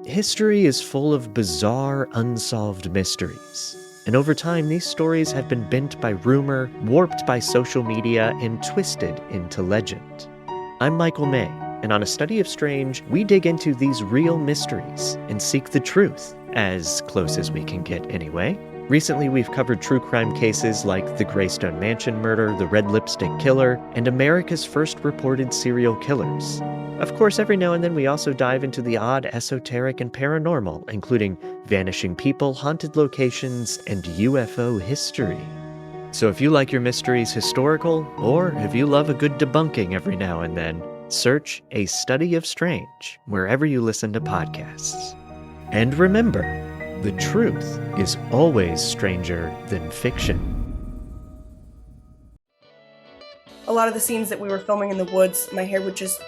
History is full of bizarre, unsolved mysteries. And over time, these stories have been bent by rumor, warped by social media, and twisted into legend. I'm Michael May, and on A Study of Strange, we dig into these real mysteries and seek the truth, as close as we can get anyway. Recently, we've covered true crime cases like the Greystone Mansion murder, the Red Lipstick Killer, and America's first reported serial killers. Of course, every now and then we also dive into the odd, esoteric, and paranormal, including vanishing people, haunted locations, and UFO history. So if you like your mysteries historical, or if you love a good debunking every now and then, search A Study of Strange wherever you listen to podcasts. And remember, the truth is always stranger than fiction. A lot of the scenes that we were filming in the woods, my hair would just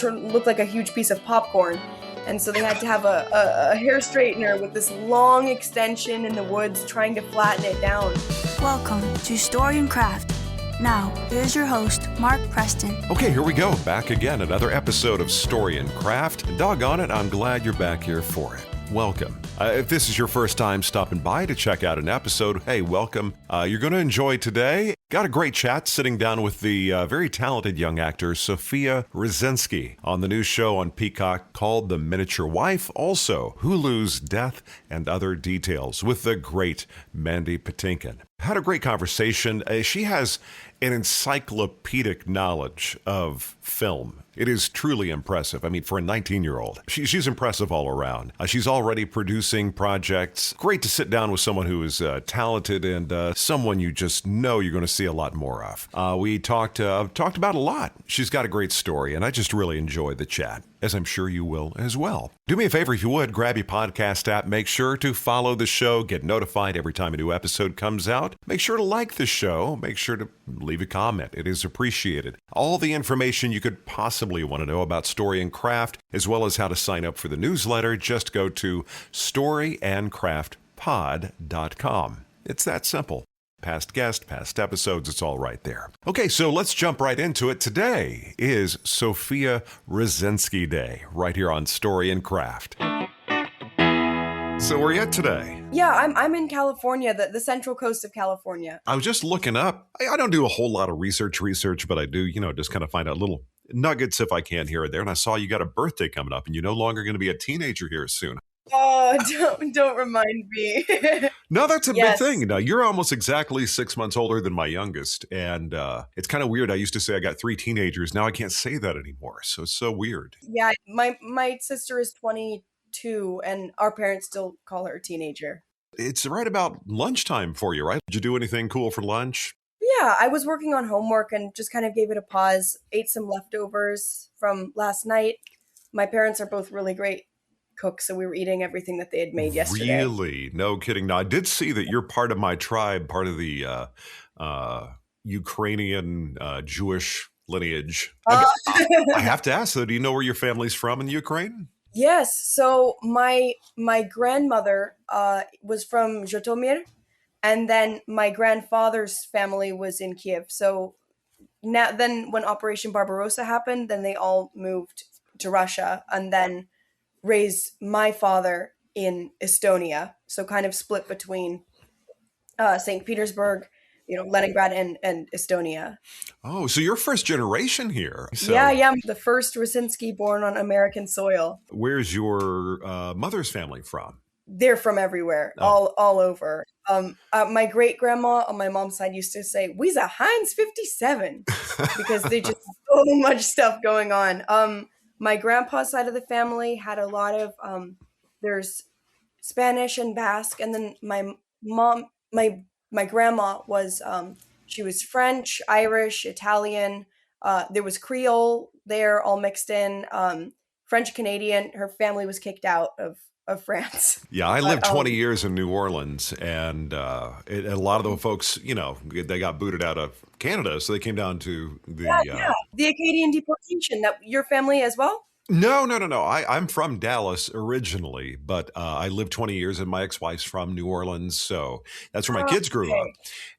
look like a huge piece of popcorn. And so they had to have a hair straightener with this long extension in the woods trying to flatten it down. Welcome to Story and Craft. Now, here's your host, Mark Preston. Okay, here we go. Back again, another episode of Story and Craft. Doggone it, I'm glad you're back here for it. Welcome. If this is your first time stopping by to check out an episode, hey, welcome. You're going to enjoy today. Got a great chat sitting down with the very talented young actor Sofia Rosinsky on the new show on Peacock called The Miniature Wife, also Hulu's Death and Other Details with the great Mandy Patinkin. Had a great conversation. She has an encyclopedic knowledge of film. It is truly impressive. I mean, for a 19-year-old, she's impressive all around. She's already producing projects. Great to sit down with someone who is talented and someone you just know you're going to see a lot more of. We talked about a lot. She's got a great story, and I just really enjoyed the chat, as I'm sure you will as well. Do me a favor if you would, grab your podcast app, make sure to follow the show, get notified every time a new episode comes out. Make sure to like the show, make sure to leave a comment. It is appreciated. All the information you could possibly want to know about Story and Craft, as well as how to sign up for the newsletter, just go to storyandcraftpod.com. It's that simple. Past guests, past episodes, it's all right there. Okay, so let's jump right into it. Today is Sofia Rosinsky Day, right here on Story and Craft. So where are you at today? Yeah, I'm in California, the central coast of California. I was just looking up. I don't do a whole lot of research, but I do, just kind of find out little nuggets if I can here or there. And I saw you got a birthday coming up and you're no longer going to be a teenager here soon. Oh, don't remind me. No, that's a big thing. Now, you're almost exactly 6 months older than my youngest. And it's kind of weird. I used to say I got 3 teenagers. Now I can't say that anymore. So it's so weird. Yeah, my sister is 22 and our parents still call her a teenager. It's right about lunchtime for you, right? Did you do anything cool for lunch? Yeah, I was working on homework and just kind of gave it a pause, ate some leftovers from last night. My parents are both really great cooks, so we were eating everything that they had made yesterday. Really? No kidding. Now, I did see that you're part of my tribe, part of the Ukrainian Jewish lineage. I have to ask, though, do you know where your family's from in Ukraine? Yes. So my grandmother was from Zhytomyr, and then my grandfather's family was in Kiev. So then when Operation Barbarossa happened, then they all moved to Russia, and then raised my father in Estonia, so kind of split between St. Petersburg, Leningrad and Estonia. Oh, so you're first generation here. So yeah, I'm the first Rosinsky born on American soil. Where's your mother's family from? They're from everywhere, all over. My great grandma on my mom's side used to say, "We's a Heinz 57," because they just have so much stuff going on. My grandpa's side of the family had a lot of, there's Spanish and Basque. And then my mom, my grandma was, she was French, Irish, Italian. There was Creole there all mixed in, French Canadian. Her family was kicked out of France. Yeah, I lived 20 years in New Orleans, and a lot of the folks, they got booted out of Canada, so they came down to the Acadian deportation. That your family as well? No. I'm from Dallas originally, but I lived 20 years, and my ex-wife's from New Orleans, so that's where my kids grew up.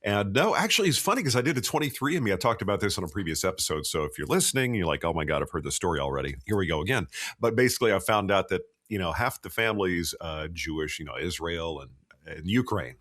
And no, actually, it's funny because I did a 23andMe. I talked about this on a previous episode, so if you're listening, you're like, oh my God, I've heard this story already. Here we go again. But basically, I found out that half the family's Jewish, Israel and Ukraine.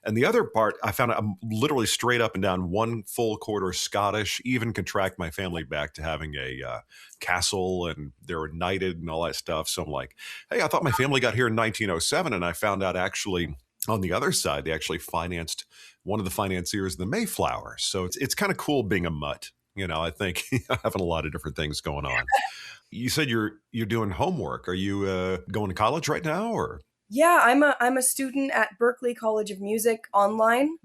And the other part, I found I'm literally straight up and down one full quarter Scottish, even can track my family back to having a castle, and they were knighted and all that stuff. So I'm like, hey, I thought my family got here in 1907. And I found out actually on the other side, they actually financed one of the financiers of the Mayflower. So it's kind of cool being a mutt. I think having a lot of different things going on. You said you're doing homework. Are you going to college right now, or? Yeah, I'm a student at Berklee College of Music online.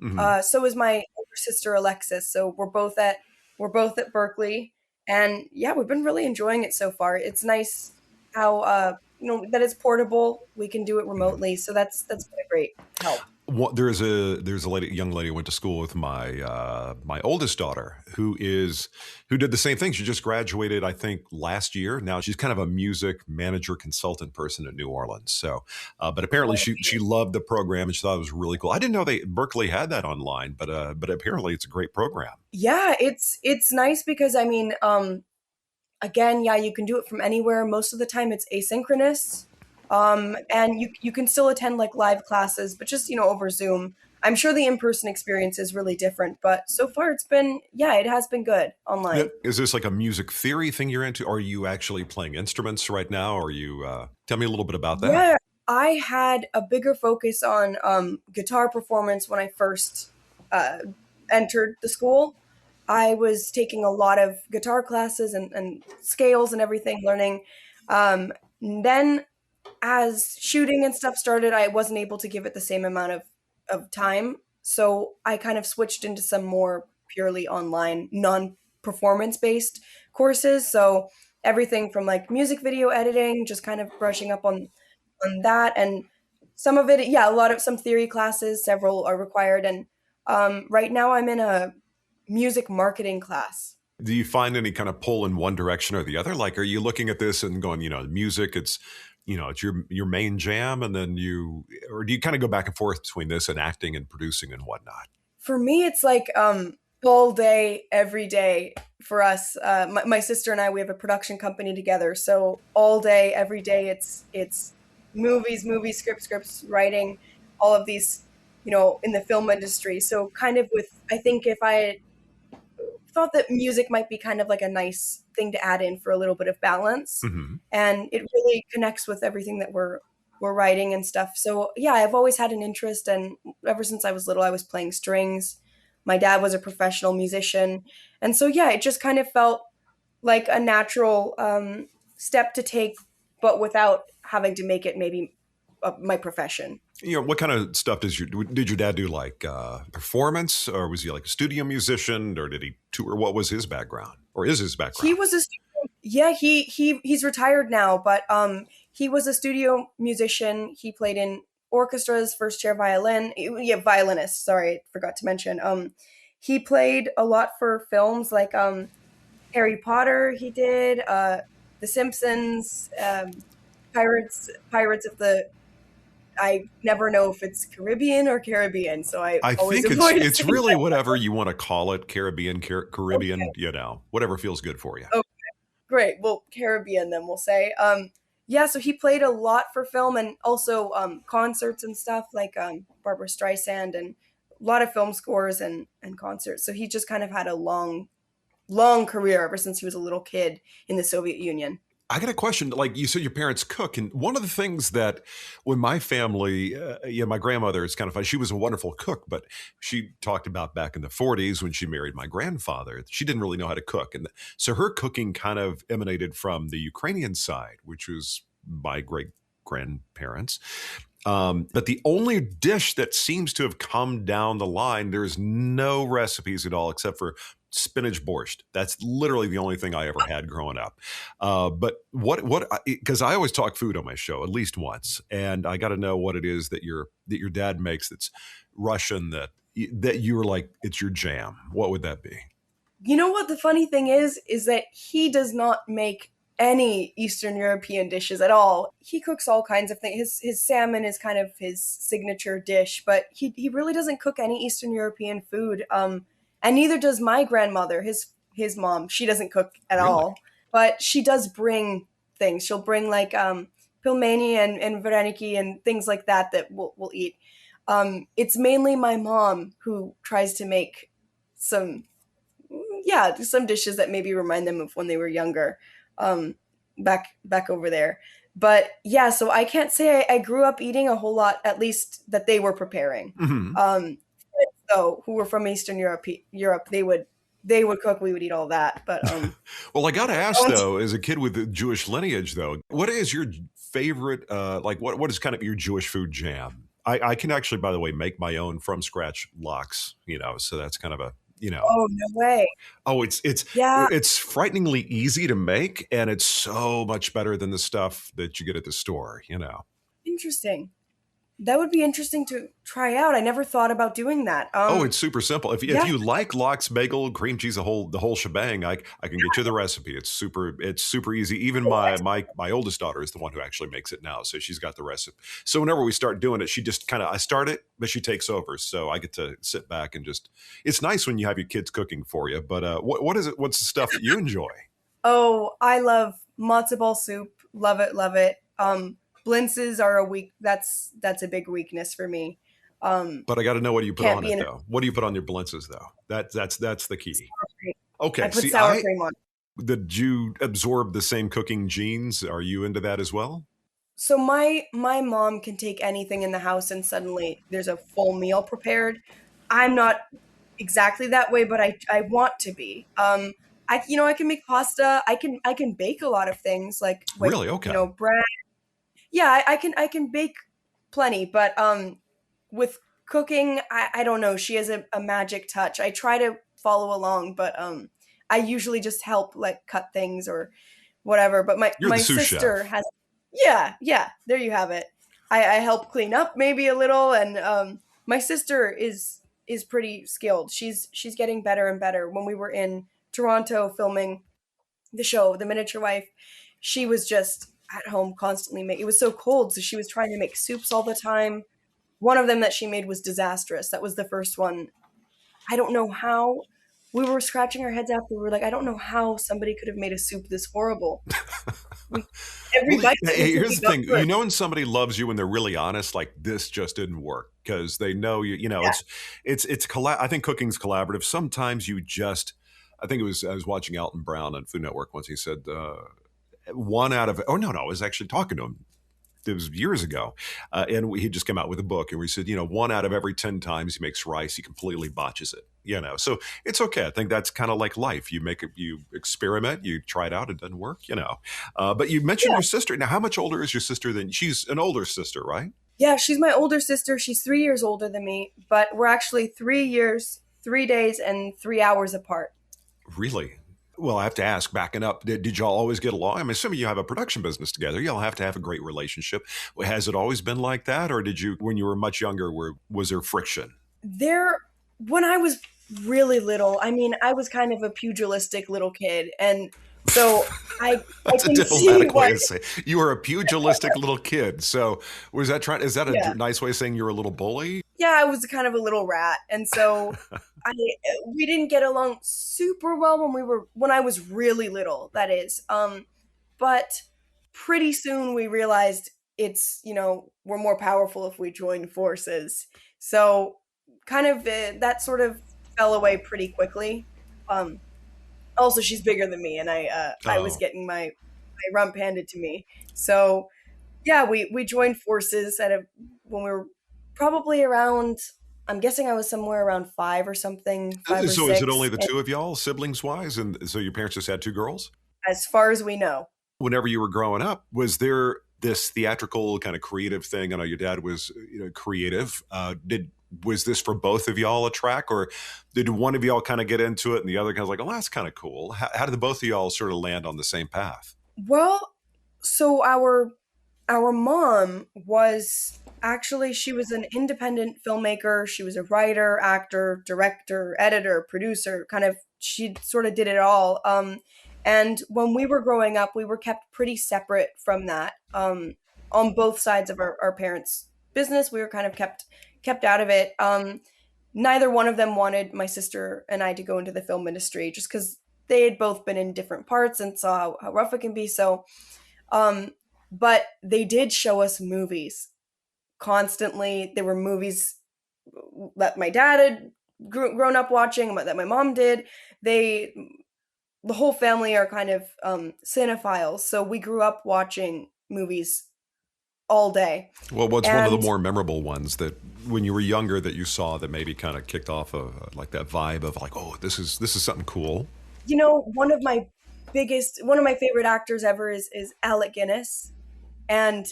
So is my older sister Alexis. So we're both at Berklee, and yeah, we've been really enjoying it so far. It's nice how that it's portable. We can do it remotely, so that's been a great help. There's a young lady who went to school with my my oldest daughter who did the same thing. She just graduated, I think, last year. Now she's kind of a music manager consultant person in New Orleans. So, but apparently she loved the program and she thought it was really cool. I didn't know Berklee had that online, but apparently it's a great program. Yeah, it's nice because again, yeah, you can do it from anywhere. Most of the time, it's asynchronous. And you can still attend like live classes, but just, over Zoom. I'm sure the in-person experience is really different, but so far it has been good online. Now, is this like a music theory thing you're into? Are you actually playing instruments right now? Or tell me a little bit about that. Yeah, I had a bigger focus on guitar performance when I first entered the school. I was taking a lot of guitar classes and scales and everything, learning. Then as shooting and stuff started, I wasn't able to give it the same amount of time. So I kind of switched into some more purely online, non-performance based courses. So everything from like music video editing, just kind of brushing up on that. And some of it, some theory classes, several are required. And right now I'm in a music marketing class. Do you find any kind of pull in one direction or the other? Like, are you looking at this and going, music, it's your main jam, and then or do you kind of go back and forth between this and acting and producing and whatnot? For me, it's like all day, every day for us. My sister and I, we have a production company together. So all day, every day, it's movies, scripts, writing, all of these, in the film industry. So kind of I think if I thought that music might be kind of like a nice thing to add in for a little bit of balance. Mm-hmm. And it really connects with everything that we're writing and stuff. So yeah, I've always had an interest, and ever since I was little, I was playing strings. My dad was a professional musician. And so yeah, it just kind of felt like a natural step to take, but without having to make it maybe my profession. What kind of stuff did your dad do? Like performance, or was he like a studio musician, or did he tour? What was his background, or is his background? He was he's retired now, but he was a studio musician. He played in orchestras, first chair violin. Yeah, violinist. Sorry, forgot to mention. He played a lot for films like Harry Potter. He did The Simpsons, Pirates of the. I never know if it's Caribbean or Caribbean, so I always think it's really that. Whatever you want to call it, Caribbean, okay. Whatever feels good for you. Okay, great. Well, Caribbean then we'll say. So he played a lot for film and also concerts and stuff like Barbra Streisand, and a lot of film scores and concerts. So he just kind of had a long career ever since he was a little kid in the Soviet Union. I got a question. Like you said, your parents cook. And one of the things that when my family, my grandmother, it's kind of funny. She was a wonderful cook, but she talked about back in the 40s when she married my grandfather, she didn't really know how to cook. And so her cooking kind of emanated from the Ukrainian side, which was my great grandparents. But the only dish that seems to have come down the line, there's no recipes at all except for spinach borscht. That's literally the only thing I ever had growing up. But because I always talk food on my show at least once, and I got to know what it is that your dad makes that's Russian that you're like, it's your jam. What would that be? You know what the funny thing is that he does not make any Eastern European dishes at all. He cooks all kinds of things. His salmon is kind of his signature dish, but he really doesn't cook any Eastern European food. And neither does my grandmother, his mom. She doesn't cook at all, but she does bring things. She'll bring like pilmeni and vareniki and things like that we'll eat. It's mainly my mom who tries to make some dishes that maybe remind them of when they were younger, back over there. But yeah, so I can't say I grew up eating a whole lot, at least that they were preparing. So who were from Eastern Europe, they would cook, we would eat all that. But well, I got to ask though, as a kid with the Jewish lineage, though, what is your favorite? What is kind of your Jewish food jam? I can actually, by the way, make my own from scratch lox. So that's kind of a Oh, no way. Oh, it's frighteningly easy to make, and it's so much better than the stuff that you get at the store. Interesting. That would be interesting to try out. I never thought about doing that. It's super simple. If you like lox, bagel, cream cheese, the whole shebang, I can get you the recipe. It's super easy. Even my oldest daughter is the one who actually makes it now, so she's got the recipe. So whenever we start doing it, she just I start it, but she takes over. So I get to sit back and it's nice when you have your kids cooking for you. But what is it? What's the stuff that you enjoy? Oh, I love matzo ball soup. Love it, love it. Blintzes are that's a big weakness for me. But I got to know, what do you put on it though? What do you put on your blintzes though? That's the key. Okay, I put sour cream on. Did you absorb the same cooking genes? Are you into that as well? So my mom can take anything in the house and suddenly there's a full meal prepared. I'm not exactly that way, but I want to be. I can make pasta. I can bake a lot of things like really, okay. Bread. Yeah, I can bake plenty, but with cooking, I don't know. She has a magic touch. I try to follow along, but I usually just help, like cut things or whatever. But my sister has, yeah, there you have it. I help clean up maybe a little, and my sister is pretty skilled. She's getting better and better. When we were in Toronto filming the show, The Miniature Wife, she was just at home constantly it was so cold, so she was trying to make soups all the time. One of them that she made was disastrous. That was the first one. I don't know how. We were scratching our heads after. We were like, I don't know how somebody could have made a soup this horrible. Here's the thing. When somebody loves you when they're really honest, like, this just didn't work, because they know you. It's I think cooking's collaborative. Sometimes I think I was watching Alton Brown on Food Network once. He said, I was actually talking to him. It was years ago. And he just came out with a book, and we said, 1 out of every 10 times he makes rice, he completely botches it, So it's okay. I think that's kind of like life. You experiment, you try it out, it doesn't work, But you mentioned your sister. Now, how much older is your sister than she's an older sister, right? Yeah, she's my older sister. She's 3 years older than me, but we're actually 3 years, 3 days, and 3 hours apart. Really? Well, I have to ask, backing up, did y'all always get along? I'm assuming you have a production business together. Y'all have to have a great relationship. Has it always been like that? Or did you, when you were much younger, was there friction? When I was really little, I was kind of a pugilistic little kid. And so That's a diplomatic way to say you were a pugilistic little kid. So is that a nice way of saying you're a little bully? Yeah, I was kind of a little rat. And so we didn't get along super well when I was really little, that is. But pretty soon we realized we're more powerful if we join forces. So kind of that sort of fell away pretty quickly. Also, she's bigger than me, and I was getting my rump handed to me. So yeah, we joined forces when we were probably around, I'm guessing I was somewhere around 5 or something. 5 or 6. Is it only the two of y'all, siblings wise? And so your parents just had 2 girls? As far as we know. Whenever you were growing up, was there this theatrical kind of creative thing? I know your dad was creative. Was this for both of y'all a track, or did one of y'all kind of get into it and the other kind of like, oh, that's kind of cool? How did the both of y'all sort of land on the same path? Well, so our mom was she was an independent filmmaker. She was a writer, actor, director, editor, producer, she sort of did it all. And when we were growing up, we were kept pretty separate from that. On both sides of our parents' business, we were kind of kept out of it. Neither one of them wanted my sister and I to go into the film industry, just because they had both been in different parts and saw how rough it can be. So but they did show us movies constantly. There were movies that my dad had grown up watching, that my mom did. The whole family are kind of cinephiles, so we grew up watching movies all day. Well, what's one of the more memorable ones that when you were younger that you saw that maybe kind of kicked off like that vibe of like, oh, this is something cool? You know, one of my favorite actors ever is Alec Guinness. And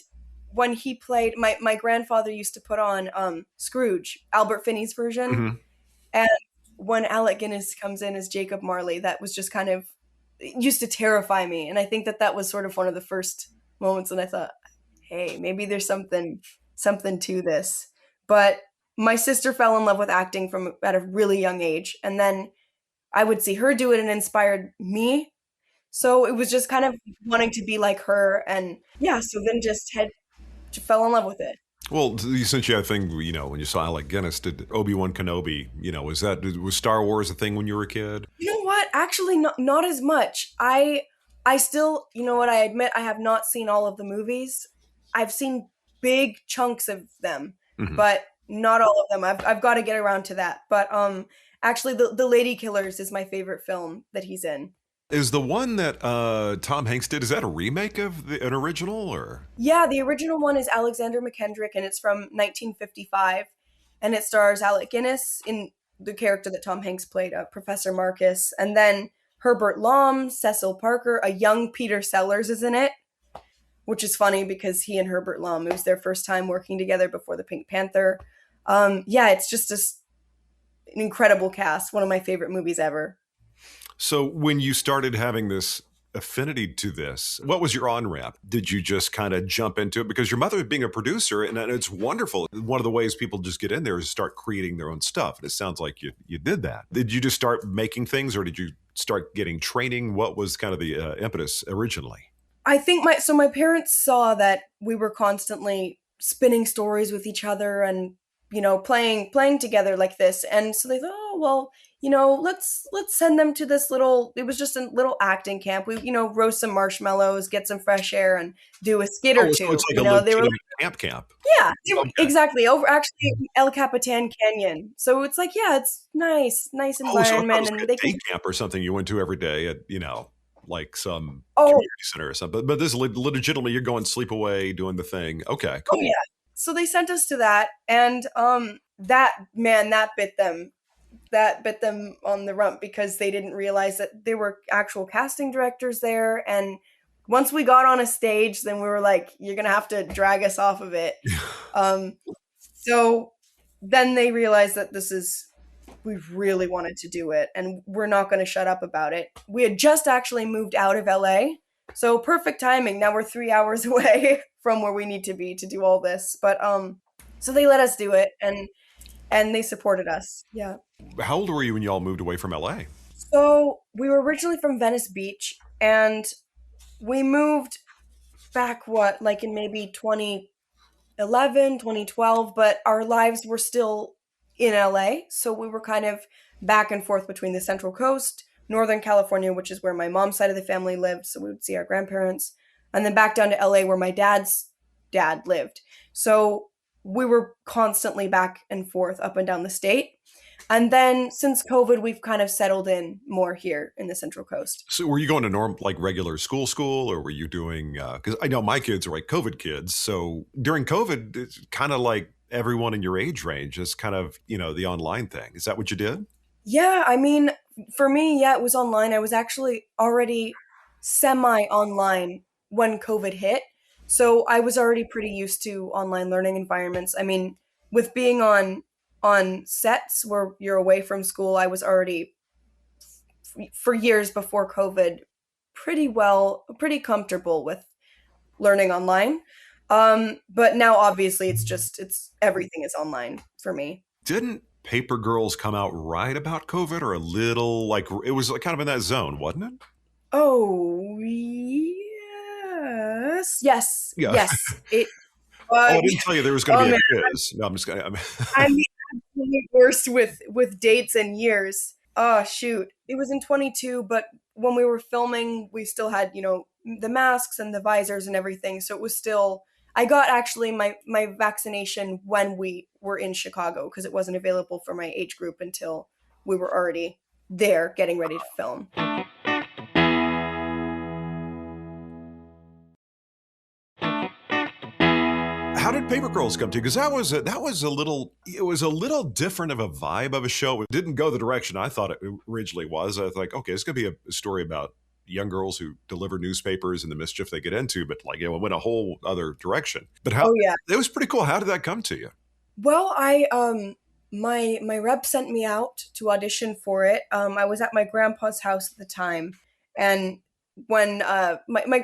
when he played, my grandfather used to put on Scrooge, Albert Finney's version. Mm-hmm. And when Alec Guinness comes in as Jacob Marley, that was just kind of, it used to terrify me. And I think that was sort of one of the first moments when I thought, hey, maybe there's something to this. But my sister fell in love with acting at a really young age. And then I would see her do it and inspired me. So it was just kind of wanting to be like her. And yeah, so then just fell in love with it. Well, since you had a thing, you know, when you saw Alec Guinness, did Obi-Wan Kenobi, you know, was Star Wars a thing when you were a kid? You know what? Actually, not as much. I still, you know what, I admit I have not seen all of the movies. I've seen big chunks of them, but not all of them. I've got to get around to that. But actually, the Lady Killers is my favorite film that he's in. Is the one that Tom Hanks did, is that a remake of an original, or? Yeah, the original one is Alexander McKendrick, and it's from 1955, and it stars Alec Guinness in the character that Tom Hanks played, Professor Marcus, and then Herbert Lom, Cecil Parker, a young Peter Sellers is in it, which is funny because he and Herbert Lom, it was their first time working together before the Pink Panther. Yeah, it's just an incredible cast, one of my favorite movies ever. So when you started having this affinity to this, what was your on-ramp? Did you just kind of jump into it? Because your mother being a producer, and it's wonderful. One of the ways people just get in there is start creating their own stuff. And it sounds like you did that. Did you just start making things, or did you start getting training? What was kind of the impetus originally? I think my parents saw that we were constantly spinning stories with each other and, you know, playing together like this. And so they thought, oh, well, you know, let's send them to this it was just a little acting camp. We, you know, roast some marshmallows, get some fresh air, and do a skit or two. So it's like they were camp. Yeah, exactly. Over actually El Capitan Canyon. So it's like, yeah, it's nice environment. So it was like a day camp or something you went to every day at, you know, like some community center or something. But this legitimately, you're going sleep away, doing the thing. Okay, cool. Oh, yeah. So they sent us to that, and that bit them. That bit them on the rump because they didn't realize that there were actual casting directors there. And once we got on a stage, then we were like, you're going to have to drag us off of it. So then they realized that we really wanted to do it and we're not going to shut up about it. We had just actually moved out of LA. So perfect timing. Now we're 3 hours away from where we need to be to do all this. But so they let us do it and they supported us. Yeah. How old were you when y'all moved away from LA? So we were originally from Venice Beach, and we moved back, in maybe 2011, 2012, but our lives were still in LA. So we were kind of back and forth between the Central Coast, Northern California, which is where my mom's side of the family lived. So we would see our grandparents, and then back down to LA where my dad's dad lived. So we were constantly back and forth up and down the state. And then since COVID, we've kind of settled in more here in the Central Coast. So were you going to regular school, or were you doing, because I know my kids are like COVID kids. So during COVID, it's kind of like everyone in your age range is kind of, you know, the online thing. Is that what you did? Yeah. I mean, for me, yeah, it was online. I was actually already semi-online when COVID hit. So I was already pretty used to online learning environments. I mean, with being on sets where you're away from school, I was already, for years before COVID, pretty comfortable with learning online. But now obviously it's everything is online for me. Didn't Paper Girls come out right about COVID, or a little, like, it was kind of in that zone, wasn't it? Oh, yes. It I didn't tell you there was going to be a quiz. No, I'm just going to. I'm the absolute worst with dates and years. Oh, shoot. It was in 22, but when we were filming, we still had, the masks and the visors and everything. So it was still, I got actually my vaccination when we were in Chicago, because it wasn't available for my age group until we were already there getting ready to film. How did Paper Girls come to you? Because that was a little different of a vibe of a show. It didn't go the direction I thought it originally was. I was like, okay, it's going to be a story about young girls who deliver newspapers and the mischief they get into, but like, it went a whole other direction. But it was pretty cool. How did that come to you? Well, my rep sent me out to audition for it. I was at my grandpa's house at the time, and when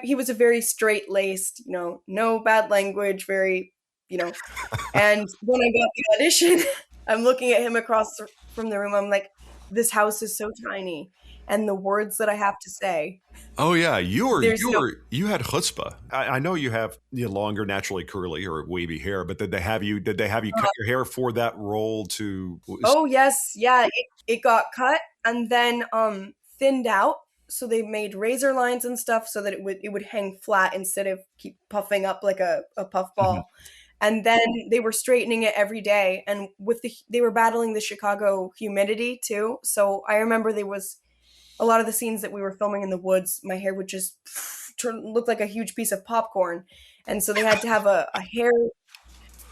he was a very straight-laced, no bad language, very, and when I got the audition, I'm looking at him across from the room. I'm like, this house is so tiny, and the words that I have to say. Oh yeah, you had chutzpah. I know you have longer, naturally curly or wavy hair, but did they have you cut your hair for that role too? Oh yes, yeah. It got cut and then thinned out. So they made razor lines and stuff so that it would hang flat instead of keep puffing up like a puffball. Mm-hmm. And then they were straightening it every day, and they were battling the Chicago humidity too. So I remember there was a lot of the scenes that we were filming in the woods, my hair would just look like a huge piece of popcorn. And so they had to have a hair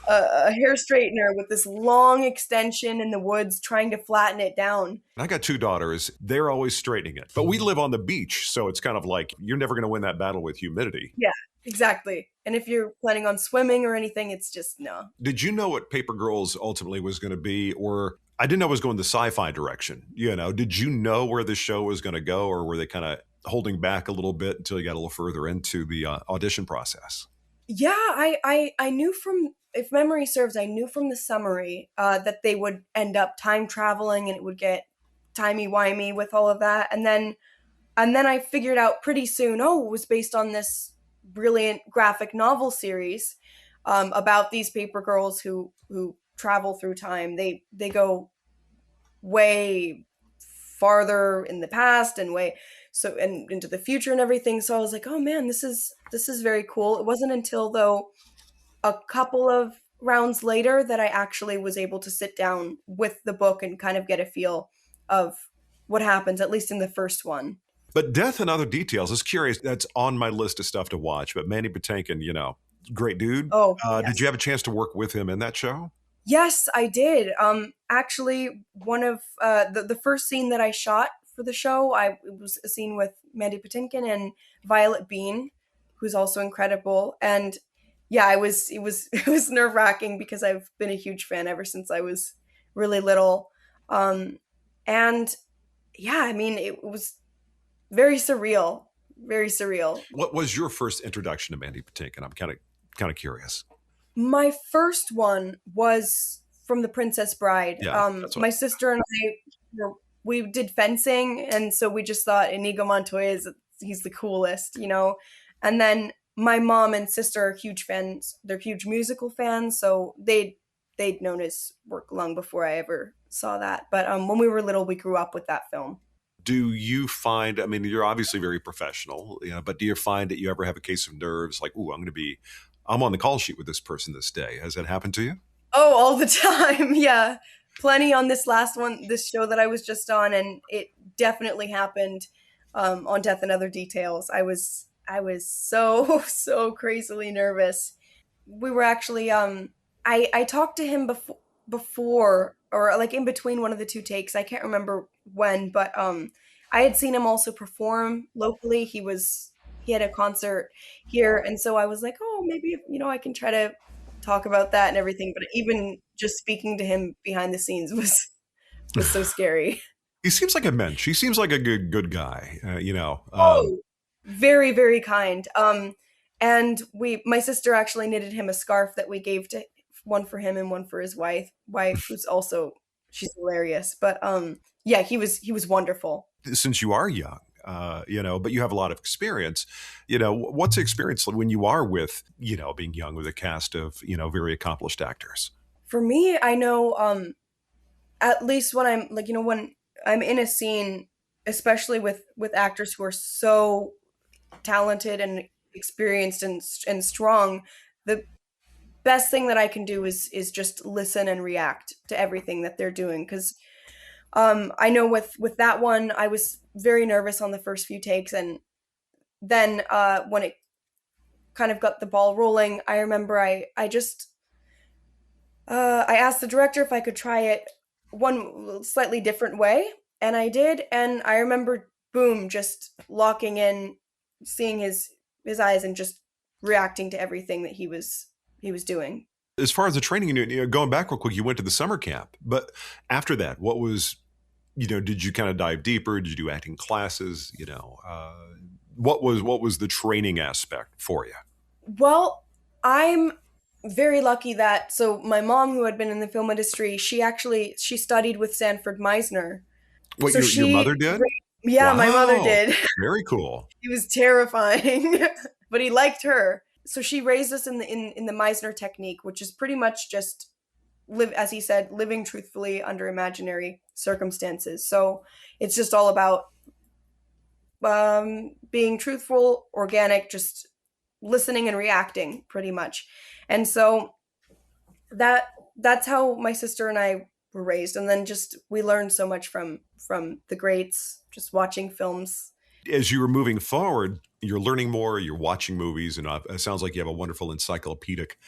straightener with this long extension in the woods trying to flatten it down. I got 2 daughters. They're always straightening it. But we live on the beach, so it's kind of like you're never going to win that battle with humidity. Yeah, exactly. And if you're planning on swimming or anything, it's just no. Did you know what Paper Girls ultimately was going to be? Or I didn't know it was going the sci-fi direction. Did you know where the show was going to go, or were they kind of holding back a little bit until you got a little further into the audition process? Yeah, I knew from, if memory serves, I knew from the summary that they would end up time traveling and it would get timey-wimey with all of that. And then I figured out pretty soon, it was based on this brilliant graphic novel series about these paper girls who travel through time. They go way farther in the past and into the future and everything. So I was like, oh man, this is very cool. It wasn't until though a couple of rounds later that I actually was able to sit down with the book and kind of get a feel of what happens, at least in the first one. But Death and Other Details is curious. That's on my list of stuff to watch. But Mandy Patinkin, great dude. Oh, yes. Did you have a chance to work with him in that show? Yes, I did. Actually, one of the first scene that I shot for the show, it was a scene with Mandy Patinkin and Violet Bean, who's also incredible. And yeah, it was nerve-wracking because I've been a huge fan ever since I was really little. And yeah, I mean, it was very surreal. Very surreal. What was your first introduction to Mandy Patinkin? I'm kind of curious. My first one was from The Princess Bride. Yeah, my sister and I, we did fencing, and so we just thought Inigo Montoya he's the coolest, And then my mom and sister are huge fans. They're huge musical fans, so they'd known his work long before I ever saw that. But when we were little, we grew up with that film. Do you find, I mean, you're obviously very professional, but do you find that you ever have a case of nerves, like, I'm on the call sheet with this person this day? Has that happened to you? Oh, all the time. Yeah. Plenty on this show that I was just on. And it definitely happened on Death and Other Details. I was so, so crazily nervous. We were actually, I talked to him before or like in between one of the 2 takes. I can't remember when, but I had seen him also perform locally. He had a concert here. And so I was like, maybe, I can try to talk about that and everything. But even just speaking to him behind the scenes was so scary. He seems like a mensch. He seems like a good guy, Very, very kind. And my sister actually knitted him a scarf that we gave to one for him and one for his wife, who's also, she's hilarious. But yeah, he was wonderful. Since you are young, but you have a lot of experience, what's the experience when you are with, being young with a cast of, very accomplished actors? For me, I know, at least when I'm when I'm in a scene, especially with actors who are so talented and experienced and strong, the best thing that I can do is just listen and react to everything that they're doing. Because I know with that one, I was very nervous on the first few takes, and then when it kind of got the ball rolling, I remember I just I asked the director if I could try it one slightly different way, and I did. And I remember, boom, just locking in, seeing his eyes, and just reacting to everything that he was doing. As far as the training, going back real quick, you went to the summer camp, but after that, what was, did you kind of dive deeper? Did you do acting classes? What was the training aspect for you? Well, I'm very lucky that, so my mom, who had been in the film industry, she studied with Sanford Meisner. What, So your mother did? Yeah, my mother Wow. did. Very cool. He was terrifying, but he liked her. So she raised us in the Meisner technique, which is pretty much just as he said, living truthfully under imaginary circumstances. So it's just all about being truthful, organic, just listening and reacting, pretty much. And so that's how my sister and I were raised. And then just we learned so much from the greats, just watching films. As you were moving forward, you're learning more, you're watching movies, and it sounds like you have a wonderful encyclopedic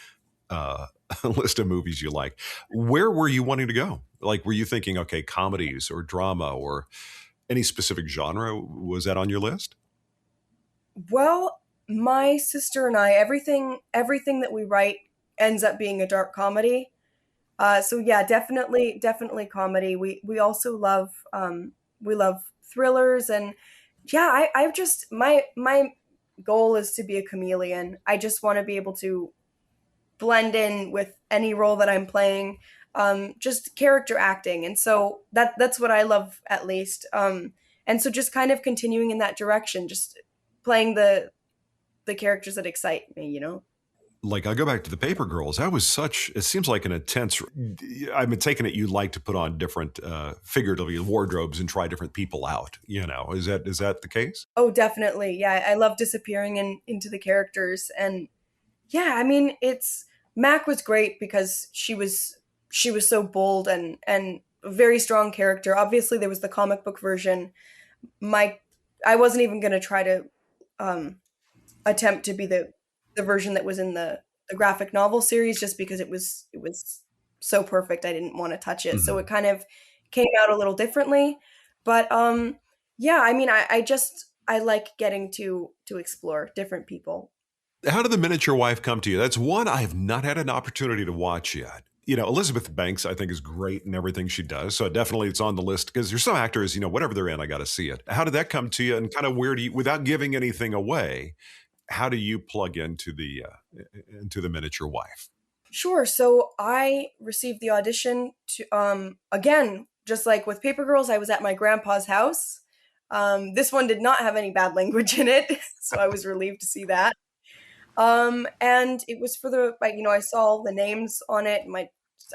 list of movies you like. Where were you wanting to go? Like, were you thinking, okay, comedies or drama or any specific genre? Was that on your list? Well, my sister and I, everything that we write ends up being a dark comedy. So yeah, definitely comedy. We also love thrillers, and yeah, I've just my goal is to be a chameleon. I just want to be able to blend in with any role that I'm playing, just character acting, and so that's what I love, at least. And so just kind of continuing in that direction, just playing the characters that excite me, Like, I'll go back to the Paper Girls. That was it seems like an intense, I've been taking it you like to put on different figuratively wardrobes and try different people out, Is that the case? Oh, definitely. Yeah, I love disappearing into the characters. And yeah, I mean, Mac was great because she was so bold and a very strong character. Obviously, there was the comic book version. I wasn't even going to try to attempt to be the version that was in the graphic novel series, just because it was so perfect. I didn't want to touch it. Mm-hmm. So it kind of came out a little differently. But yeah, I mean, I like getting to explore different people. How did The Miniature Wife come to you? That's one I have not had an opportunity to watch yet. Elizabeth Banks, I think, is great in everything she does. So definitely it's on the list, because there's some actors, whatever they're in, I got to see it. How did that come to you? And kind of where do you, without giving anything away, how do you plug into the Miniature Wife? Sure. So I received the audition to, again, just like with Paper Girls, I was at my grandpa's house. This one did not have any bad language in it, so I was relieved to see that. And it was for I saw all the names on it. My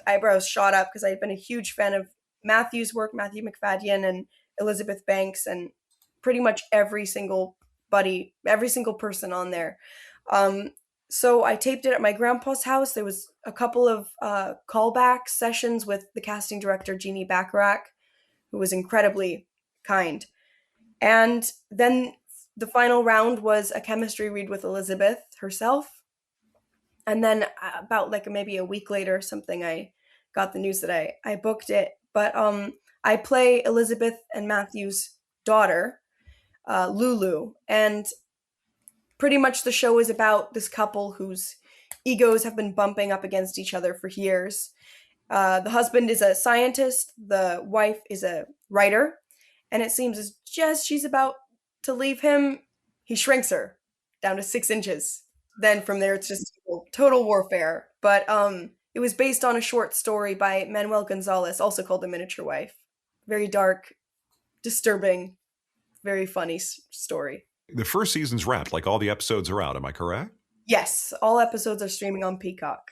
eyebrows shot up because I had been a huge fan of Matthew's work, Matthew Macfadyen and Elizabeth Banks, and pretty much every single person on there. So I taped it at my grandpa's house. There was a couple of callback sessions with the casting director, Jeannie Bacharach, who was incredibly kind. And then the final round was a chemistry read with Elizabeth herself. And then about maybe a week later or something, I got the news that I booked it. But I play Elizabeth and Matthew's daughter, Lulu. And pretty much the show is about this couple whose egos have been bumping up against each other for years. The husband is a scientist. The wife is a writer. And it seems as just she's about to leave him, he shrinks her down to 6 inches. Then from there, it's just total warfare. But it was based on a short story by Manuel Gonzalez, also called The Miniature Wife. Very dark, disturbing, very funny story. The first season's wrapped, like all the episodes are out. Am I correct? Yes, all episodes are streaming on Peacock.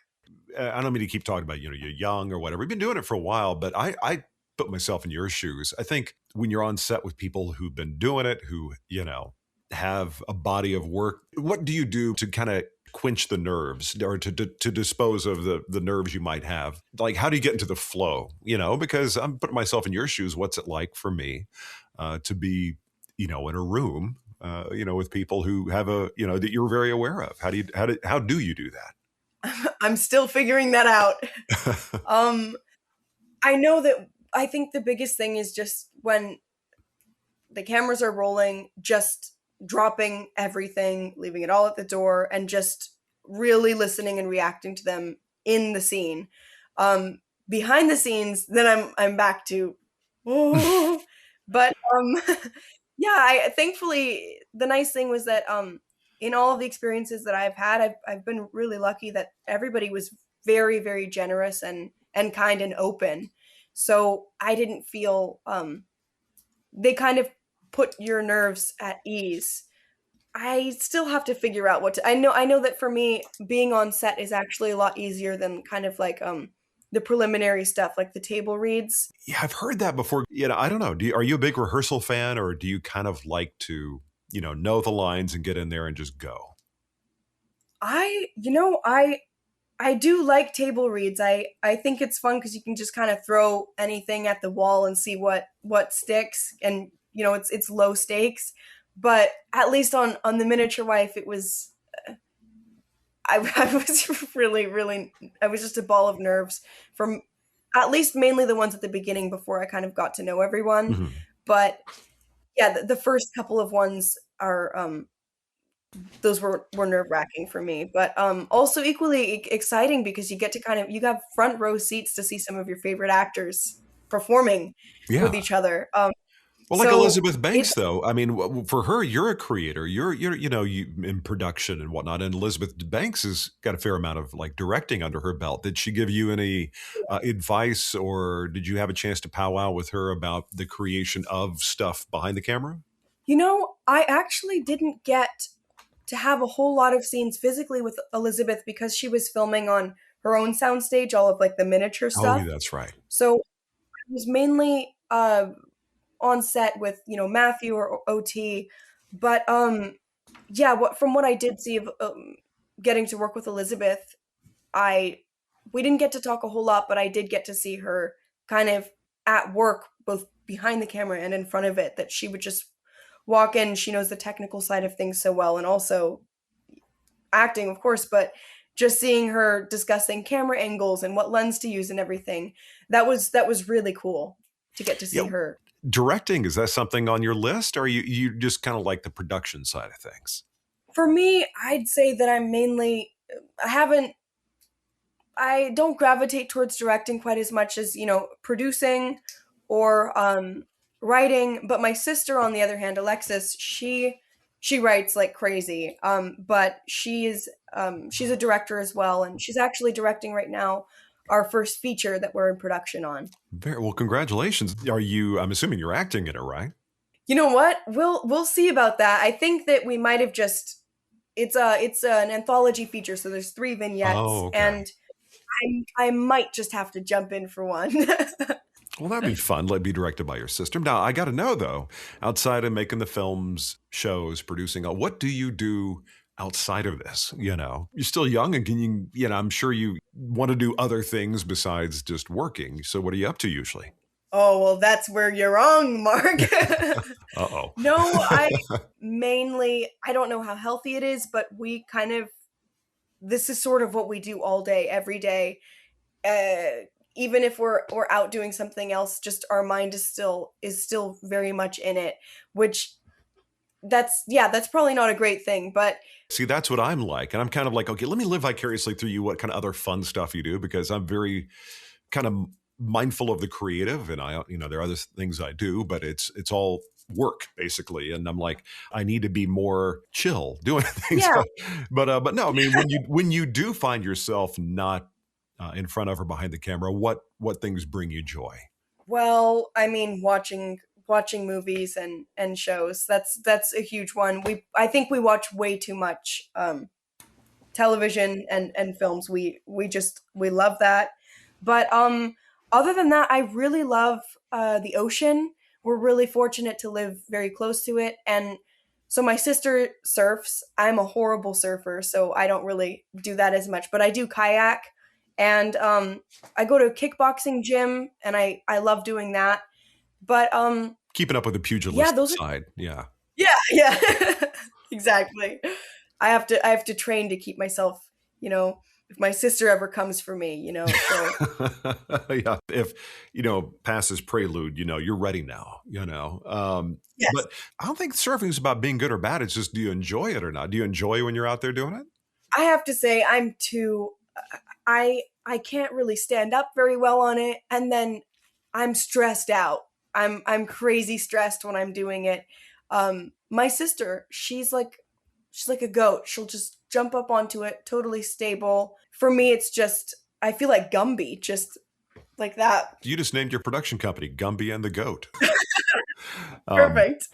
I don't mean to keep talking about, you're young or whatever. We've been doing it for a while, but I put myself in your shoes. I think when you're on set with people who've been doing it, who, have a body of work, what do you do to kind of quench the nerves or to dispose of the nerves you might have? Like, how do you get into the flow? Because I'm putting myself in your shoes. What's it like for me to be, in a room, with people who have that you're very aware of? How do you do that? I'm still figuring that out. I think the biggest thing is just when the cameras are rolling, just dropping everything, leaving it all at the door, and just really listening and reacting to them in the scene. Behind the scenes, then I'm back to, oh. But yeah, thankfully the nice thing was that in all of the experiences that I've had, I've been really lucky that everybody was very, very generous and kind and open. So I didn't feel they kind of put your nerves at ease. I still have to figure out I know that for me, being on set is actually a lot easier than kind of like the preliminary stuff, like the table reads. Yeah, I've heard that before. I don't know. Are you a big rehearsal fan, or do you kind of like to, know the lines and get in there and just go? I do like table reads. I think it's fun because you can just kind of throw anything at the wall and see what sticks, and it's low stakes. But at least on the Miniature Wife, it was I was really I was just a ball of nerves from at least mainly the ones at the beginning before I kind of got to know everyone. Mm-hmm. But yeah, the first couple of ones are those were nerve-wracking for me, but also equally exciting because you get to you have front row seats to see some of your favorite actors performing with each other. Well, like Elizabeth Banks, though. I mean, for her, you're a creator. You're you in production and whatnot. And Elizabeth Banks has got a fair amount of like directing under her belt. Did she give you any advice, or did you have a chance to powwow with her about the creation of stuff behind the camera? I actually didn't get to have a whole lot of scenes physically with Elizabeth because she was filming on her own soundstage, all of like the miniature stuff. Oh, that's right. So I was mainly on set with Matthew or OT, but from what I did see of getting to work with Elizabeth, we didn't get to talk a whole lot, but I did get to see her kind of at work, both behind the camera and in front of it, that she would just walk in. She knows the technical side of things so well, and also acting, of course, but just seeing her discussing camera angles and what lens to use and everything, that was really cool to get to see her. Directing, is that something on your list, or you just kind of like the production side of things? For me, I'd say that I'm mainly, I don't gravitate towards directing quite as much as, producing or writing. But my sister, on the other hand, Alexis, she writes like crazy. But she's a director as well, and she's actually directing right now our first feature that we're in production on. Very well, congratulations. I'm assuming you're acting in it, right? You know what? We'll see about that. I think that we might have just, it's an anthology feature, so there's 3 vignettes, and I might just have to jump in for one. Well, that'd be fun. Let it be directed by your sister. Now, I got to know, though, outside of making the films, shows, producing, what do you do outside of this? You're still young, and I'm sure you want to do other things besides just working. So what are you up to usually? Oh, well, that's where you're wrong, Mark. Uh-oh. No, I don't know how healthy it is, but this is sort of what we do all day, every day. Even if we're out doing something else, just our mind is still very much in it, which that's probably not a great thing, but see, that's what I'm like. And I'm kind of like, okay, let me live vicariously through you what kind of other fun stuff you do, because I'm very kind of mindful of the creative, and there are other things I do, but it's all work basically. And I'm like, I need to be more chill doing things. Yeah. But no, I mean, when you do find yourself not in front of or behind the camera, what things bring you joy? Well, I mean, watching movies and shows, that's a huge one. I think we watch way too much television and films. We love that. But other than that, I really love the ocean. We're really fortunate to live very close to it, and So my sister surfs. I'm a horrible surfer, so I don't really do that as much. But I do kayak, and I go to a kickboxing gym, and I love doing that. But keeping up with the pugilistic side, yeah, exactly. I have to train to keep myself, if my sister ever comes for me, so. Yeah, if passes prelude, you're ready now, Yes. But I don't think surfing is about being good or bad. It's just, do you enjoy it or not? Do you enjoy when you're out there doing it? I have to say I can't really stand up very well on it, and then I'm stressed out. I'm crazy stressed when I'm doing it. My sister, she's like a goat. She'll just jump up onto it, totally stable. For me, it's just, I feel like Gumby, just like that. You just named your production company, Gumby and the Goat. Perfect.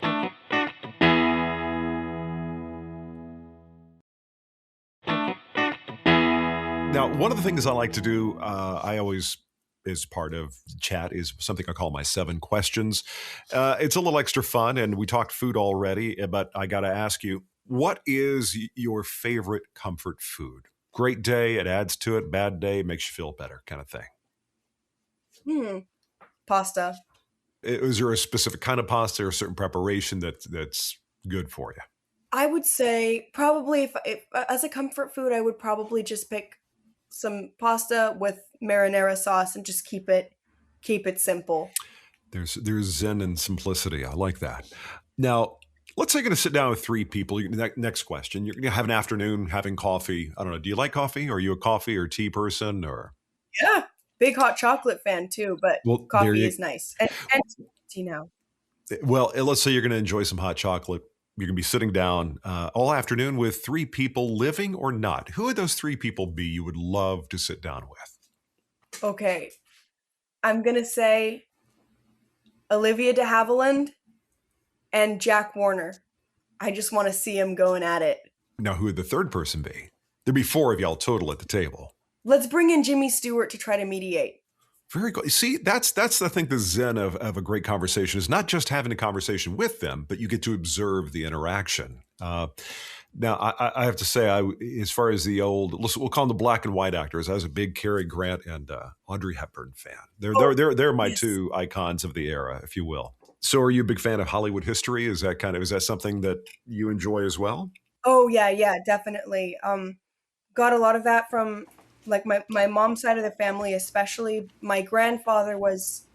Now, one of the things I like to do, I always, as part of chat, is something I call my 7 questions. It's a little extra fun, and we talked food already, but I got to ask you, what is your favorite comfort food? Great day, it adds to it. Bad day, makes you feel better, kind of thing. Pasta. Is there a specific kind of pasta or a certain preparation that's good for you? I would say probably if as a comfort food, I would probably just pick some pasta with marinara sauce and just keep it simple. There's zen and simplicity. I like that. Now, let's say you're going to sit down with 3 people. Next question. You're going to have an afternoon having coffee. I don't know. Do you like coffee? Are you a coffee or tea person? Or yeah, big hot chocolate fan too. But coffee is nice, and tea now. Well, let's say you're going to enjoy some hot chocolate. You're going to be sitting down all afternoon with 3 people, living or not. Who would those 3 people be you would love to sit down with? Okay, I'm going to say Olivia de Havilland and Jack Warner. I just want to see him going at it. Now, who would the third person be? There'd be 4 of y'all total at the table. Let's bring in Jimmy Stewart to try to mediate. Very good. See, that's I think the zen of a great conversation is not just having a conversation with them, but you get to observe the interaction. Now, I have to say, as far as the old, we'll call them the black and white actors, I was a big Cary Grant and Audrey Hepburn fan. They're my 2 icons of the era, if you will. So, are you a big fan of Hollywood history? Is that something that you enjoy as well? Oh yeah, definitely. Got a lot of that from like my mom's side of the family, especially. My grandfather was,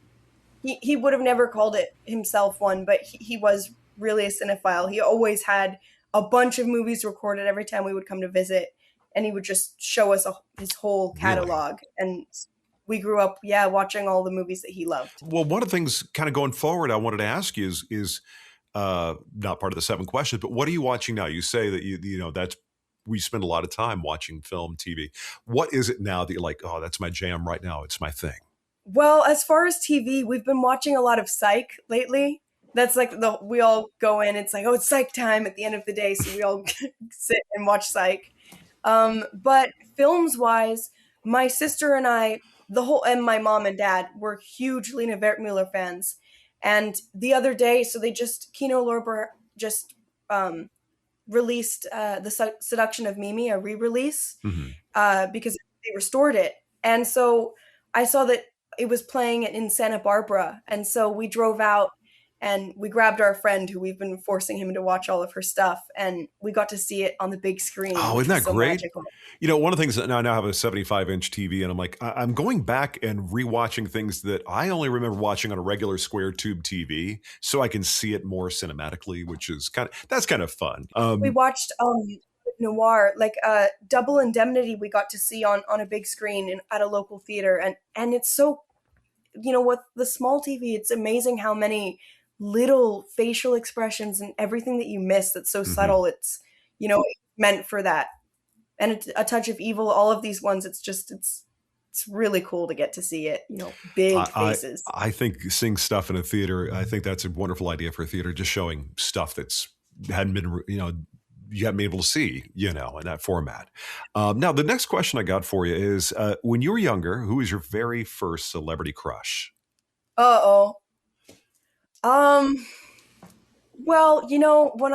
he would have never called it himself one, but he was really a cinephile. He always had a bunch of movies recorded every time we would come to visit, and he would just show us his whole catalog. Really? And we grew up, watching all the movies that he loved. Well, one of the things kind of going forward I wanted to ask you is not part of the 7 questions, but what are you watching now? You say that we spend a lot of time watching film, TV. What is it now that you're like, oh, that's my jam right now. It's my thing. Well, as far as TV, we've been watching a lot of Psych lately. That's like we all go in. It's like, oh, it's Psych time at the end of the day. So we all sit and watch Psych. But films wise, my sister and I, and my mom and dad were huge Lena Wertmuller fans. And the other day, Kino Lorber just released The Seduction of Mimi, a re-release, because they restored it. And so I saw that it was playing in Santa Barbara. And so we drove out and we grabbed our friend who we've been forcing him to watch all of her stuff. And we got to see it on the big screen. Oh, isn't that so great? Magical. One of the things that I now have a 75-inch TV, and I'm like, I'm going back and rewatching things that I only remember watching on a regular square tube TV, so I can see it more cinematically, which is that's kind of fun. We watched noir, like Double Indemnity. We got to see on a big screen at a local theater, and it's so, with the small TV, it's amazing how many little facial expressions and everything that you miss that's so subtle. It's meant for that. And it's A Touch of Evil, all of these ones, it's really cool to get to see it, big faces. I think seeing stuff in a theater, I think that's a wonderful idea for a theater, just showing stuff that's hadn't been, you haven't been able to see, in that format. Now, the next question I got for you is, when you were younger, who was your very first celebrity crush? Well, when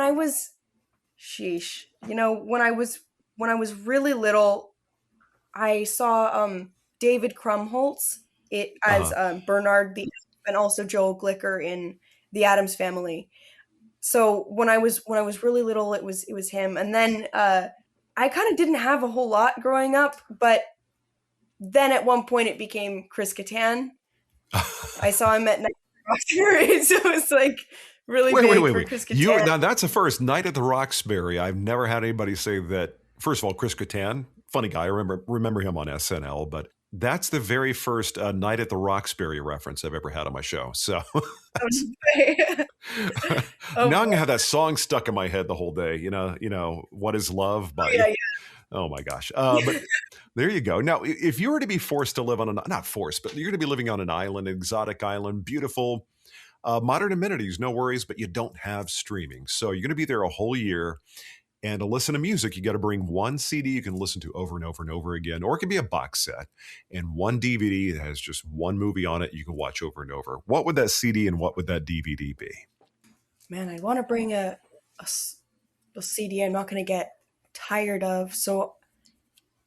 I was Sheesh. You know, when I was really little, I saw David Krumholtz as Bernard the and also Joel Glicker in The Addams Family. So when I was really little, it was him. And then I kind of didn't have a whole lot growing up, but then at one point it became Chris Kattan. I saw him at Night at the Roxbury, so it was like really big for Chris Kattan. Now that's a first. Night at the Roxbury. I've never had anybody say that. First of all, Chris Kattan, funny guy. I remember him on SNL, but that's the very first Night at the Roxbury reference I've ever had on my show. So now I'm gonna have that song stuck in my head the whole day. You know, What Is Love by. Oh my gosh. But there you go. Now, if you were to be forced to live on not forced, but you're going to be living on an island, an exotic island, beautiful, modern amenities, no worries, but you don't have streaming. So you're going to be there a whole year. And to listen to music, you got to bring one CD you can listen to over and over and over again, or it can be a box set and one DVD that has just one movie on it you can watch over and over. What would that CD and what would that DVD be? Man, I'd want to bring a CD I'm not going to get tired of. So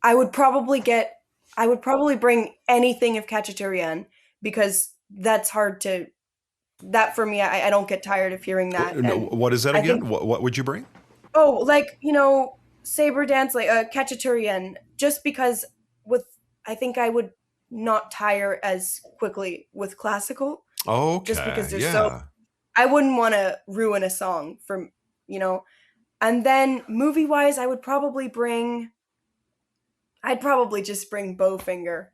I would probably bring anything of Khachaturian, because that's hard to, that for me, I don't get tired of hearing that. What is that again? What would you bring? Oh, like, saber dance, like Khachaturian, just because I think I would not tire as quickly with classical. Okay. Just because there's I wouldn't want to ruin a song from, and then movie-wise, I'd probably just bring Bowfinger.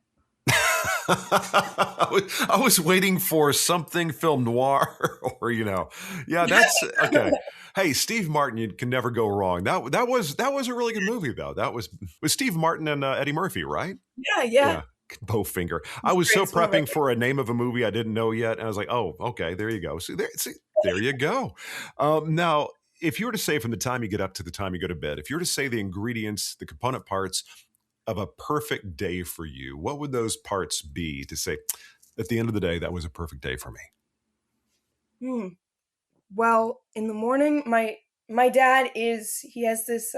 I was waiting for something film noir or, that's okay. Hey, Steve Martin, you can never go wrong. That was a really good movie though. That was with Steve Martin and Eddie Murphy, right? Yeah. Bowfinger. I was so prepping for a name of a movie I didn't know yet. And I was like, oh, okay, there you go. See, there you go. Now, if you were to say from the time you get up to the time you go to bed, if you were to say the ingredients, the component parts of a perfect day for you, what would those parts be to say, at the end of the day, that was a perfect day for me? Well, in the morning, my dad he has this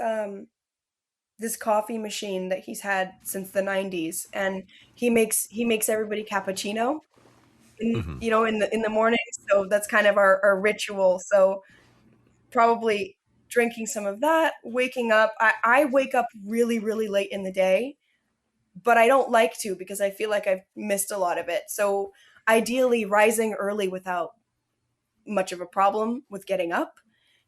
this coffee machine that he's had since the 90s, and he makes everybody cappuccino in the morning. So that's kind of our ritual. So probably drinking some of that, waking up. I wake up really, really late in the day, but I don't like to, because I feel like I've missed a lot of it. So ideally rising early without much of a problem with getting up.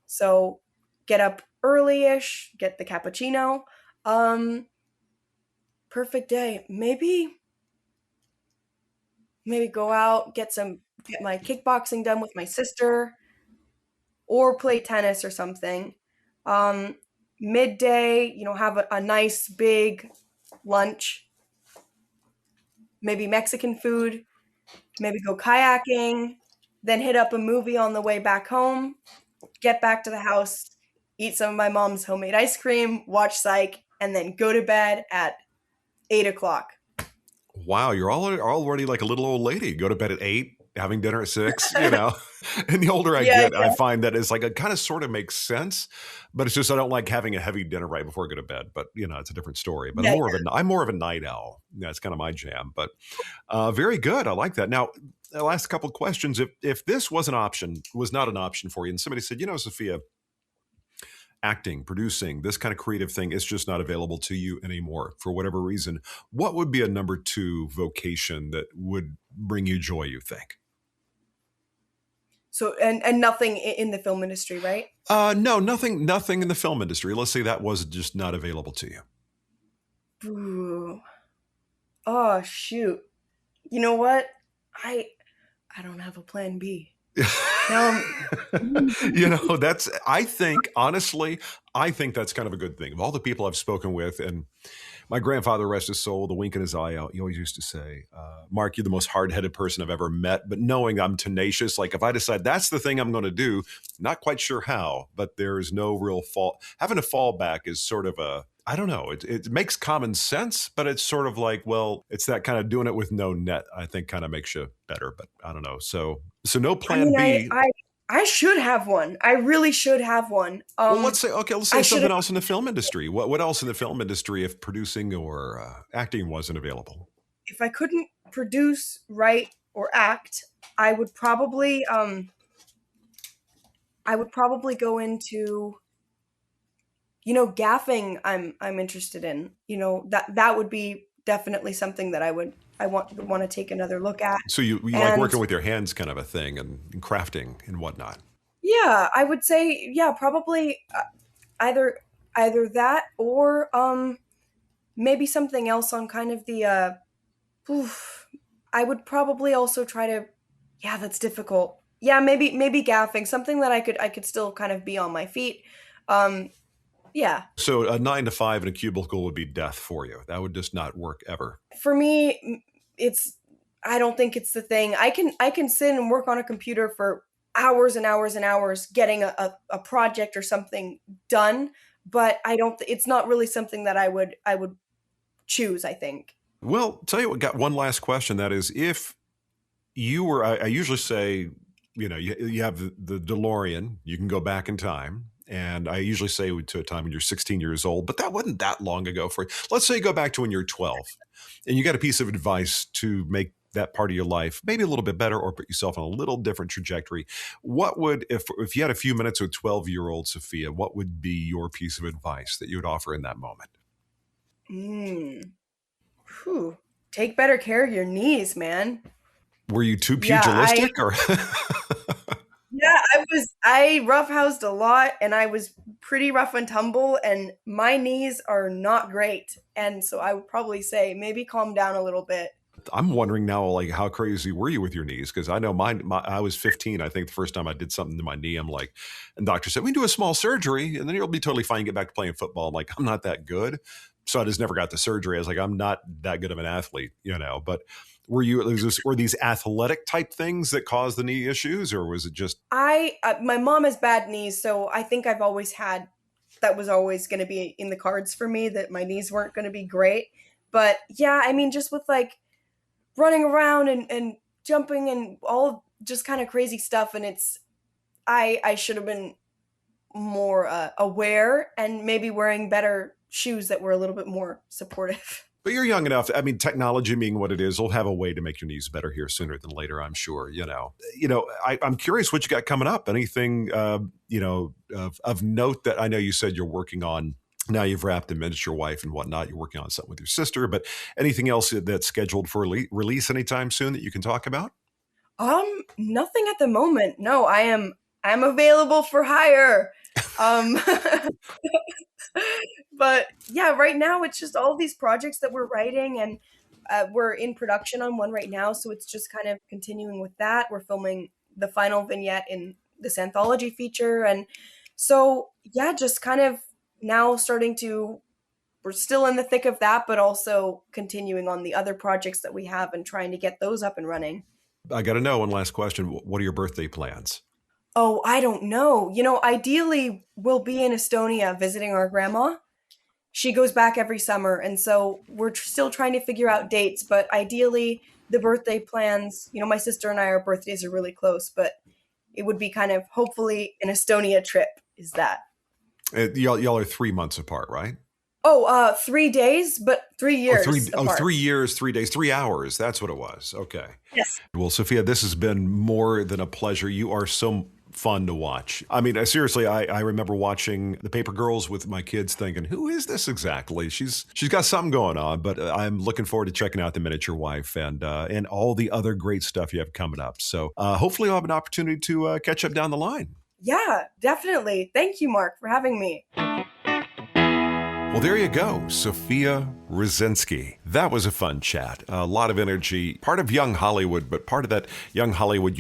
So get up early-ish, get the cappuccino. Perfect day. Maybe go out, get my kickboxing done with my sister, or play tennis or something. Midday, have a nice big lunch, maybe Mexican food, maybe go kayaking, then hit up a movie on the way back home, get back to the house, eat some of my mom's homemade ice cream, watch Psych, and then go to bed at 8:00. Wow, you're already like a little old lady. Go to bed at 8, having dinner at 6, And the older I get, I find that it's like it kind of sort of makes sense, but it's just I don't like having a heavy dinner right before I go to bed. But it's a different story. But I'm more of a night owl. That's kind of my jam. But very good. I like that. Now, I'll ask a couple of questions. If this was not an option for you, and somebody said, Sophia, acting, producing, this kind of creative thing is just not available to you anymore for whatever reason, what would be a number 2 vocation that would bring you joy, you think? So, and nothing in the film industry, right? No, nothing in the film industry. Let's say that was just not available to you. Ooh. Oh, shoot. You know what? I don't have a plan B. I think that's kind of a good thing. Of all the people I've spoken with, and my grandfather, rest his soul, the wink in his eye out, he always used to say, Mark, you're the most hard-headed person I've ever met, but knowing I'm tenacious, like if I decide that's the thing I'm going to do, not quite sure how, but there's no real fault. Having a fallback is sort of I don't know. It makes common sense, but it's sort of like, well, it's that kind of doing it with no net, I think kind of makes you better, but I don't know. So no plan B. I should have one. I really should have one. Well, let's say something else in the film industry. What else in the film industry if producing or acting wasn't available? If I couldn't produce, write, or act, I would probably go into, gaffing. I'm interested in. That would be definitely something that I want to take another look at. So you like working with your hands, kind of a thing, and crafting and whatnot. Yeah, I would say probably either that or maybe something else on kind of the. I would probably also try to. Yeah, that's difficult. Yeah, maybe gaffing, something that I could still kind of be on my feet. Yeah. So a 9 to 5 in a cubicle would be death for you. That would just not work ever. For me, I don't think it's the thing. I can sit and work on a computer for hours and hours and hours getting a project or something done, but it's not really something that I would choose, I think. Well, tell you what, got one last question. That is, if you were, I usually say, you have the DeLorean, you can go back in time. And I usually say to a time when you're 16 years old, but that wasn't that long ago for you. Let's say you go back to when you're 12 and you got a piece of advice to make that part of your life maybe a little bit better or put yourself on a little different trajectory. What would, if you had a few minutes with 12-year-old Sofia, what would be your piece of advice that you would offer in that moment? Take better care of your knees, man. Were you too pugilistic or? Yeah, I roughhoused a lot and I was pretty rough and tumble and my knees are not great. And so I would probably say maybe calm down a little bit. I'm wondering now, like, how crazy were you with your knees? Because I know I was 15. I think the first time I did something to my knee, I'm like, and doctor said, we can do a small surgery and then you'll be totally fine. Get back to playing football. I'm like, I'm not that good. So I just never got the surgery. I was like, I'm not that good of an athlete, but were these athletic type things that caused the knee issues, or was it just? My mom has bad knees. So I think that was always going to be in the cards for me, that my knees weren't going to be great. But yeah, I mean, just with like running around and jumping and all just kind of crazy stuff. And I should have been more aware and maybe wearing better shoes that were a little bit more supportive. But you're young enough. I mean, technology being what it is, will have a way to make your knees better here sooner than later, I'm sure. I'm curious what you got coming up. Anything, of note that I know you said you're working on. Now you've wrapped in Miniature Wife and whatnot. You're working on something with your sister, but anything else that's scheduled for release anytime soon that you can talk about? Nothing at the moment. No, I'm available for hire. But yeah, right now it's just all these projects that we're writing, and we're in production on one right now. So it's just kind of continuing with that. We're filming the final vignette in this anthology feature. And so, yeah, just kind of now we're still in the thick of that, but also continuing on the other projects that we have and trying to get those up and running. I got to know, one last question. What are your birthday plans? Oh, I don't know. Ideally we'll be in Estonia visiting our grandma. She goes back every summer. And so we're still trying to figure out dates, but ideally the birthday plans, my sister and I, our birthdays are really close, but it would be kind of hopefully an Estonia trip is that. Y'all are 3 months apart, right? 3 days, but 3 years. 3 years, 3 days, 3 hours. That's what it was. Okay. Yes. Well, Sofia, this has been more than a pleasure. You are so fun to watch. I mean, seriously, I remember watching The Paper Girls with my kids thinking, who is this exactly? She's got something going on, but I'm looking forward to checking out The Miniature Wife and all the other great stuff you have coming up. So hopefully I'll have an opportunity to catch up down the line. Yeah, definitely. Thank you, Mark, for having me. Well, there you go, Sofia Rosinsky. That was a fun chat. A lot of energy, part of young Hollywood, but part of that young Hollywood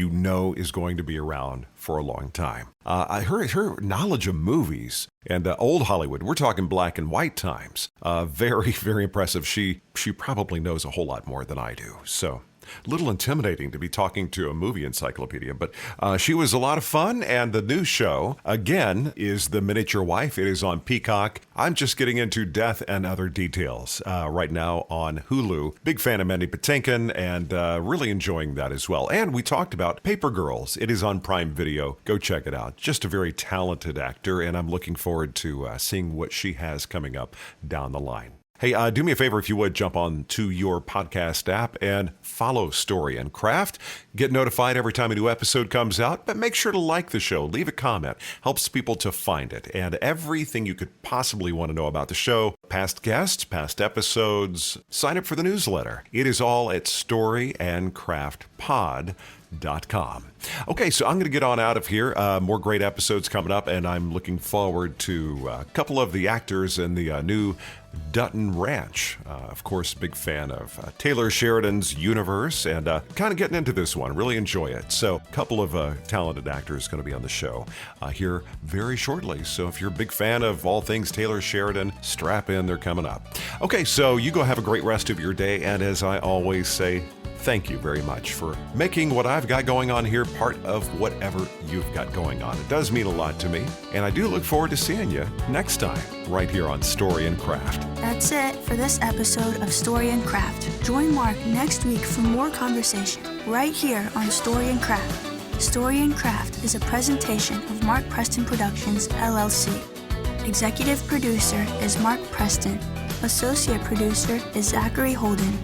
is going to be around for a long time. I heard her knowledge of movies and old Hollywood. We're talking black and white times. Very, very impressive. She probably knows a whole lot more than I do. So a little intimidating to be talking to a movie encyclopedia, but she was a lot of fun. And the new show, again, is The Miniature Wife. It is on Peacock. I'm just getting into Death and Other Details right now on Hulu. Big fan of Mandy Patinkin and really enjoying that as well. And we talked about Paper Girls. It is on Prime Video. Go check it out. Just a very talented actor, and I'm looking forward to seeing what she has coming up down the line. Hey, do me a favor if you would, jump on to your podcast app and follow Story and Craft. Get notified every time a new episode comes out, but make sure to like the show, leave a comment, helps people to find it, and everything you could possibly want to know about the show, past guests, past episodes, sign up for the newsletter. It is all at storyandcraftpod.com. Okay, so I'm going to get on out of here. More great episodes coming up, and I'm looking forward to a couple of the actors in the new Dutton Ranch. Of course, big fan of Taylor Sheridan's universe, and kind of getting into this one. Really enjoy it. So a couple of talented actors going to be on the show here very shortly. So if you're a big fan of all things Taylor Sheridan, strap in. They're coming up. Okay, so you go have a great rest of your day, and as I always say, thank you very much for making what I've got going on here part of whatever you've got going on. It does mean a lot to me, and I do look forward to seeing you next time right here on Story and Craft. That's it for this episode of Story and Craft. Join Mark next week for more conversation right here on Story and Craft. Story and Craft is a presentation of Mark Preston Productions, LLC. Executive producer is Mark Preston. Associate producer is Zachary Holden.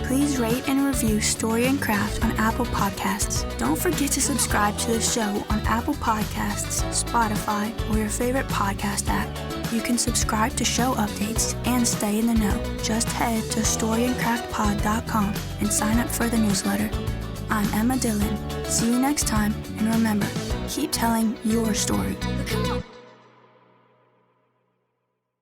Please rate and review Story and Craft on Apple Podcasts. Don't forget to subscribe to the show on Apple Podcasts, Spotify, or your favorite podcast app. You can subscribe to show updates and stay in the know. Just head to storyandcraftpod.com and sign up for the newsletter. I'm Emma Dillon. See you next time, and remember, keep telling your story. Come on.